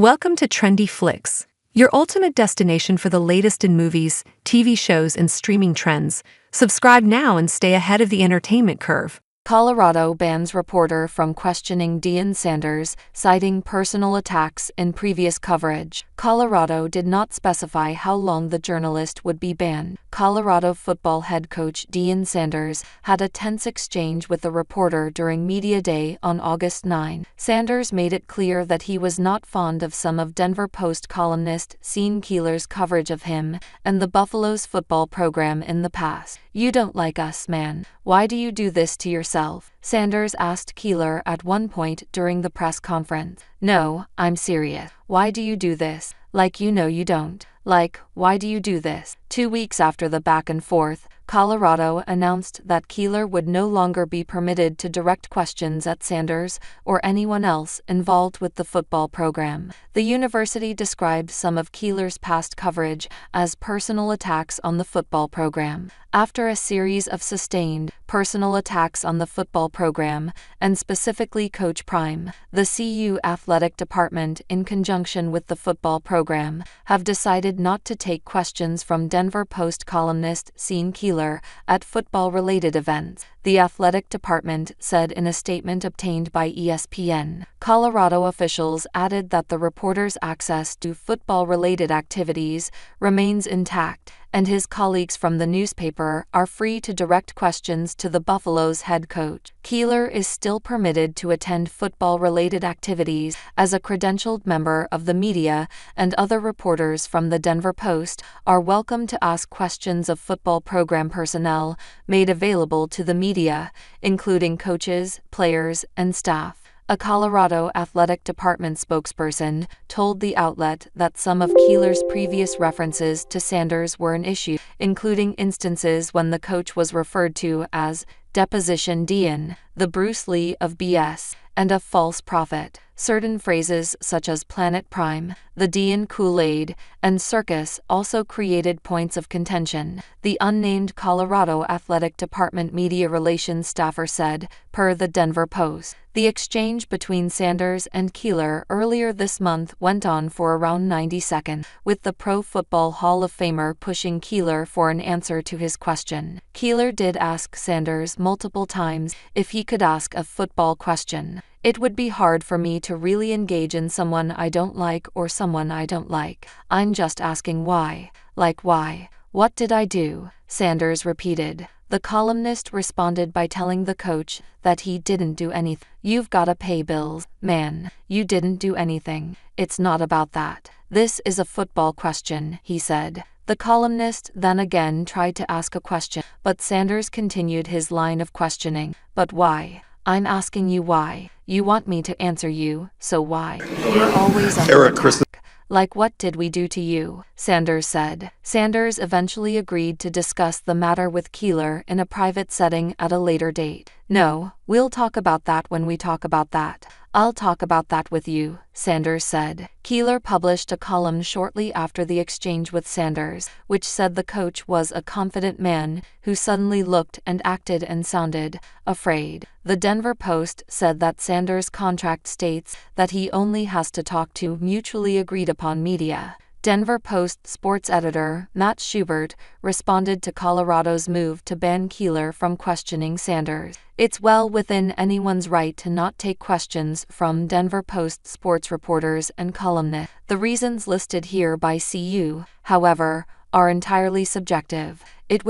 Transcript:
Welcome to Trendy Flicks, your ultimate destination for the latest in movies, TV shows, and streaming trends. Subscribe now and stay ahead of the entertainment curve. Colorado bans reporter from questioning Deion Sanders, citing personal attacks in previous coverage. Colorado did not specify how long the journalist would be banned. Colorado football head coach Deion Sanders had a tense exchange with a reporter during Media Day on August 9. Sanders made it clear that he was not fond of some of Denver Post columnist Sean Keeler's coverage of him and the Buffalo's football program in the past. "You don't like us, man. Why do you do this to yourself?" Sanders asked Keeler at one point during the press conference. "No, I'm serious. Why do you do this? Like you know you don't. Like, why do you do this?" 2 weeks after the back and forth, Colorado announced that Keeler would no longer be permitted to direct questions at Sanders or anyone else involved with the football program. The university described some of Keeler's past coverage as personal attacks on the football program. After a series of sustained, personal attacks on the football program, and specifically Coach Prime, the CU athletic department, in conjunction with the football program, have decided not to take questions from Denver Post columnist Sean Keeler at football-related events, the athletic department said in a statement obtained by ESPN. Colorado officials added that the reporter's access to football-related activities remains intact, and his colleagues from the newspaper are free to direct questions to the Buffalo's head coach. Keeler is still permitted to attend football-related activities as a credentialed member of the media, and other reporters from the Denver Post are welcome to ask questions of football program personnel made available to the media, including coaches, players, and staff. A Colorado athletic department spokesperson told the outlet that some of Keeler's previous references to Sanders were an issue, including instances when the coach was referred to as Deposition Deion, the Bruce Lee of BS, and a false prophet. Certain phrases such as Planet Prime, the Deion Kool-Aid, and circus also created points of contention, the unnamed Colorado Athletic Department media relations staffer said, per the Denver Post. The exchange between Sanders and Keeler earlier this month went on for around 90 seconds, with the Pro Football Hall of Famer pushing Keeler for an answer to his question. Keeler did ask Sanders multiple times if he could ask a football question. "It would be hard for me to really engage in someone I don't like or someone I don't like. I'm just asking why. Like why? What did I do?" Sanders repeated. The columnist responded by telling the coach that he didn't do anything. "You've gotta pay bills, man. You didn't do anything. It's not about that. This is a football question," he said. The columnist then again tried to ask a question, but Sanders continued his line of questioning. "But why? I'm asking you why. You want me to answer you, so why? You're always under attack. Like what did we do to you?" Sanders said. Sanders eventually agreed to discuss the matter with Keeler in a private setting at a later date. "No, we'll talk about that when we talk about that. I'll talk about that with you," Sanders said. Keeler published a column shortly after the exchange with Sanders, which said the coach was a confident man who suddenly looked and acted and sounded afraid. The Denver Post said that Sanders' contract states that he only has to talk to mutually agreed upon media. Denver Post sports editor Matt Schubert responded to Colorado's move to ban Keeler from questioning Sanders. "It's well within anyone's right to not take questions from Denver Post sports reporters and columnists. The reasons listed here by CU, however, are entirely subjective. It